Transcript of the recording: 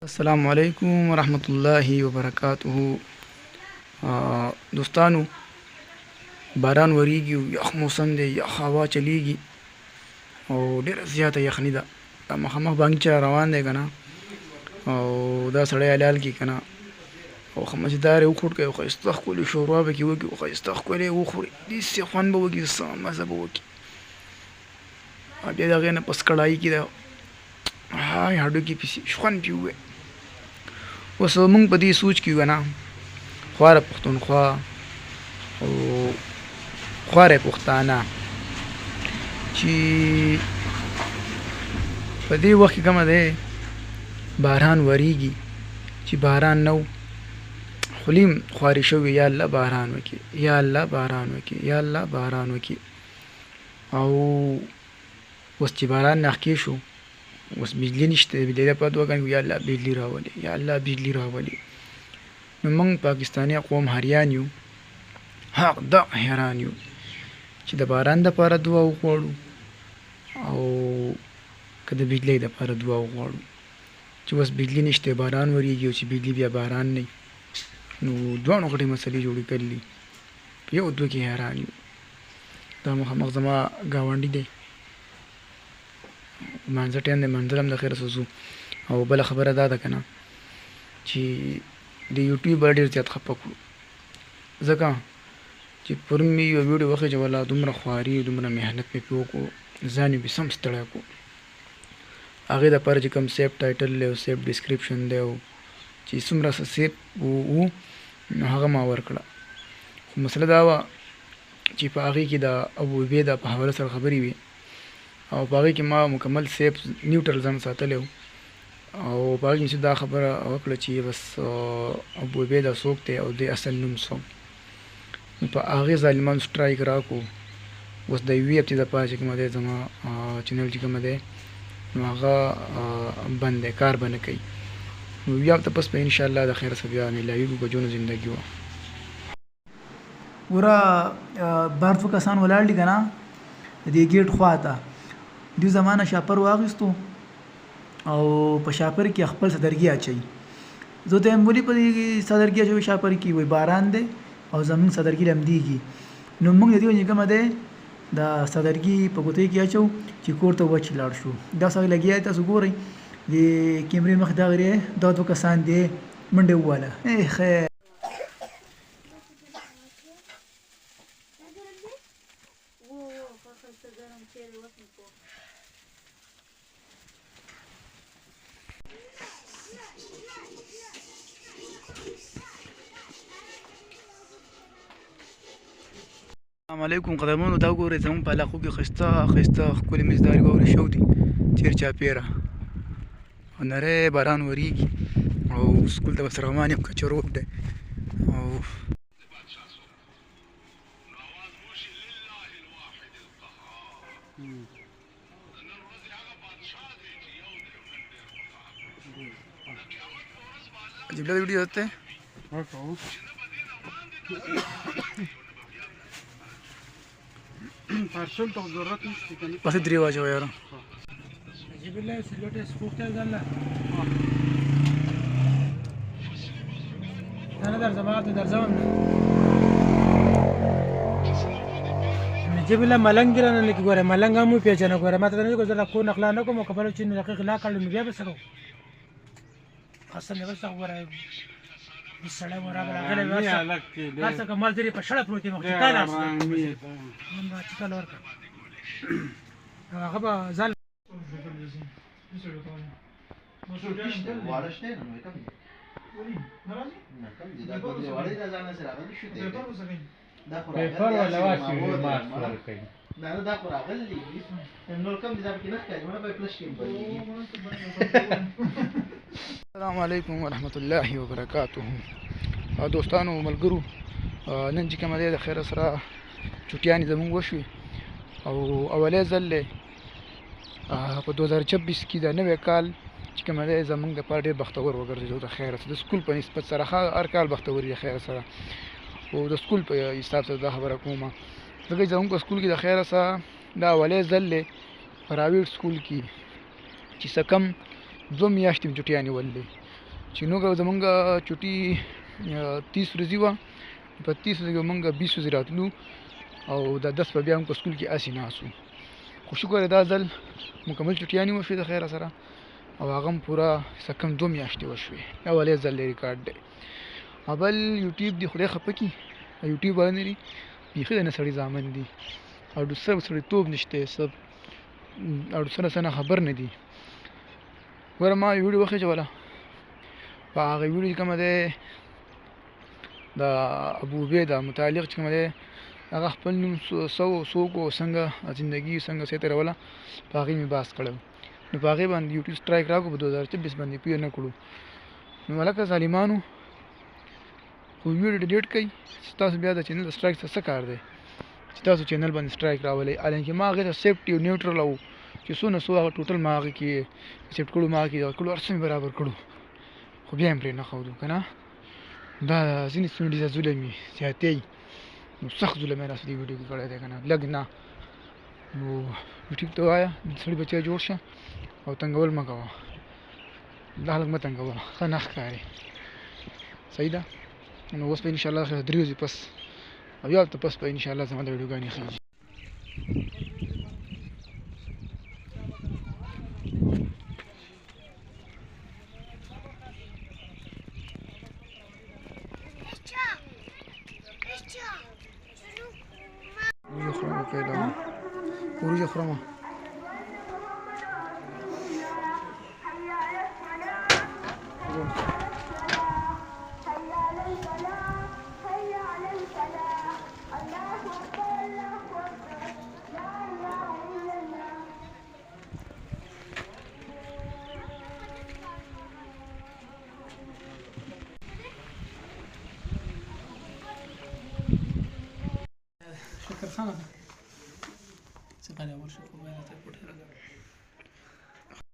السلام علیکم ورحمۃ اللہ وبرکاتہ. دوستانو، باران وریږي او یخ موسم دی، یخ هوا چلیږي او ډېره زیاته یخني ده. دا مخامخ بانګي چې روان دی که نه، او دا سړی حلال کي که نه، او ښه مزېدار یې وخوړ که یو ښایسته ښکلې شوروا به کې وکړي او ښایسته ښکلی یې وخوري، داسې خوند به وکړي، څه مزه به وکړي. بیا د هغې نه پس کړایي کې د هډوکي پسې خوند پې ووایي. اوس موږ په دې سوچ کې یو که نه، خواره پښتونخوا او خواره پښتانه چې په دې وخت کې کومه دی باران وریږي، چې باران نه و خولیم خوارې شوي، یا الله باران وکړي، یا الله باران وکړي، یا الله باران وکړي. او اوس چې باران ناحقې شو، اوس بجلی نشته، د بجلۍ لپاره دعا کوو یا الله بجلي راولي، یا الله بجلي راولي. نو موږ پاکستاني قوم حریان یو، حق دا حیران یو چې د باران دپاره دعا وغواړو او که د بجلۍ دپاره دعا وغواړو. چې اوس بجلي نشته، باران وریږي، او چې بجلي بیا باران نه نو دواړو غټې مسلې جوړې کړي دي، په یو دوه کې حیران یو. دا مخامخ زما ګاونډي دی، مانځه ټایم دی، منظر هم د خیره څه ځو. او بله خبره دا ده که نه چې د یوټیوب ډېر زیات خفه کړو، ځکه چې پرون مې یوه ویډیو وخېجوله، دومره خواري دومره محنت مې پرې وکړو، ځان مې سم ستړی کړو. هغې دپاره چې کوم سیف ټایټل دی او سیف ډسکرپشن دی او چې څومره څه سیف و نو هغه ما ورکړه. خو مسله دا وه چې په هغې کې د ابو عبیده په حواله سره خبرې وي، او په هغې کې ما مکمل سیف نیوټرل ځان ساتلی و، او په هغې کې چې دا خبره وکړه چې بس ابو عبیده څوک دی او د اصل نوم څوک. نو په هغې ظالمانو سټرایک راکړو. اوس د یوې هفتې دپاره چې کومه دی زما چینل چې کومه دی نو هغه بند دی، کار به نه کوي. نو یوه هفته پس به انشاءالله د خیر څخه بیا میلاویږو، که جون زندګي وه. ګوره بار څو کسان ولاړ دي که نه د دې ګیټ خوا ته، دوی زمانه شاپر واخیستو او په شاپر کې خپل صدرګي اچوي. زه ته یم ولې په دې صدرګي اچوي شاپر کې؟ وایي باران دی او زمونږ صدرګي لمدېږي. نو موږ د دې وجې کومه دی د صدرګي په ګوتۍ کې اچو چې کور ته وچ لاړ شو. دا سړی لګیا دی، تاسو ګورئ د کیمرې مخې ته غرې دا دوه کسان دی منډې وواله. خیر السلام علیکم قدمونو. دا ګورئ زموږ په علاقو کې ښایسته ښایسته ښکلې مزداري واورې شوي دي چیر چاپېره، او نری باران وریږي او سکول ته بس روان یم، کچه روډ دی. او جبله ویډیو ته پارسل ته ضرورت نشته کنه، پسې درې واچوه یاره. جیب الله سلوټه سپوخته ځله انا در زمان در زمان جیب الله ملنګ ګرانه لیکي. ګوره ملنګ هم پیژنه، ګوره ماته نه ګوره کو نقلا نه کوم کبل چې دقیق لا کړل نو بیا به سره قسم یې وسه. ګوره سړی ورغله غلی واسه هڅه کمال درې په شړه پروت مخ ته لاس نن ما چې کله ورکړه هغه به ځل پیپر ولا واشي ما سره کوي دا خو راغلی نور کم دي دا کې نه ښکاري، مړه به فلش کې السلام علیکم ورحمۃ اللہ وبرکاتہ. دوستانو ملګرو، نن چې کومه دی د خیره سره چوټیانې زموږ وشوې، او اولی ځل دی په 2026 کې د نوی کال چې کومه دی زموږ دپاره ډېر بختور وګرځېدو د خیره سره. د سکول په نسبت سره هر کال بختور وي د خیره سره، او د سکول په حساب سره دا خبره کوم ځکه چې زموږ په سکول کې د خیره سره دا اولی ځل دی پرایویټ سکول کې چې څه کم 2 میاشتې مې چټیانې ولې چې نو زمونږ چوټي 30 ورځې وه په 30 ورځې مونږ 20 ورځې راتلو او دا 10 په بیا هم په سکول کې اسې ناست وو خو شکر دا ځل مکمل چټیانې وشوې د خیره سره او هغه هم پوره څه کم 2 میاشتې وشوې اولې ځل ریکارډ دی او بل یوټیوب دی خدای خفه کړي یوټیوب باندې لري بیخي د نه سړي زامن دي او د سړیتوب نشته سب او سره خبر نه دي ګوره ما یو ویډیو وخېچوله په هغه ویډیو کې کومه دی د ابو عبیده متعلق چې کومه دی هغه خپل نوم څوک او څنګه زندګي څنګه سې تېروله په هغې مې بحث کړی نو په هغې باندې یوټیوب سټرایک راکړو په 2026 باندې پوی نه کړو نو هلکه ظالمانو خو ویډیو ډیلیټ کوي ستاسو بیا د چینل د سټرایک څه کار دی چې تاسو چینل باندې سټرایک راولئ حالانکې ما هغې ته سیفټي او نیوټرل او چې څونه څو هغه ټوټل ما هغې کې سیفټ کړو ما هغې کې دغه کړو هر څه مې برابر کړو خو بیا هم پرې نه ښودو که نه دا ځینې ستوني ډېر ظلم وي زیاتې نو سخت ظلم یې راسره دې ویډیو کې کړی دی که نه لږ نه نو یوټیوب ته ووایه د سړي بچی جوړ شه او تنګول مه کوه دا خلک مه تنګوه ښه نه ښکاري صحیح ده نو اوس به انشاءالله 3 ورځې پس او یا هلته پس به انشاءالله زما د ویډیوګانې خېږي وروجه خورمه پیدا وروجه خورمه شکر خانه څنګه اول شو کومه ته پټه راغله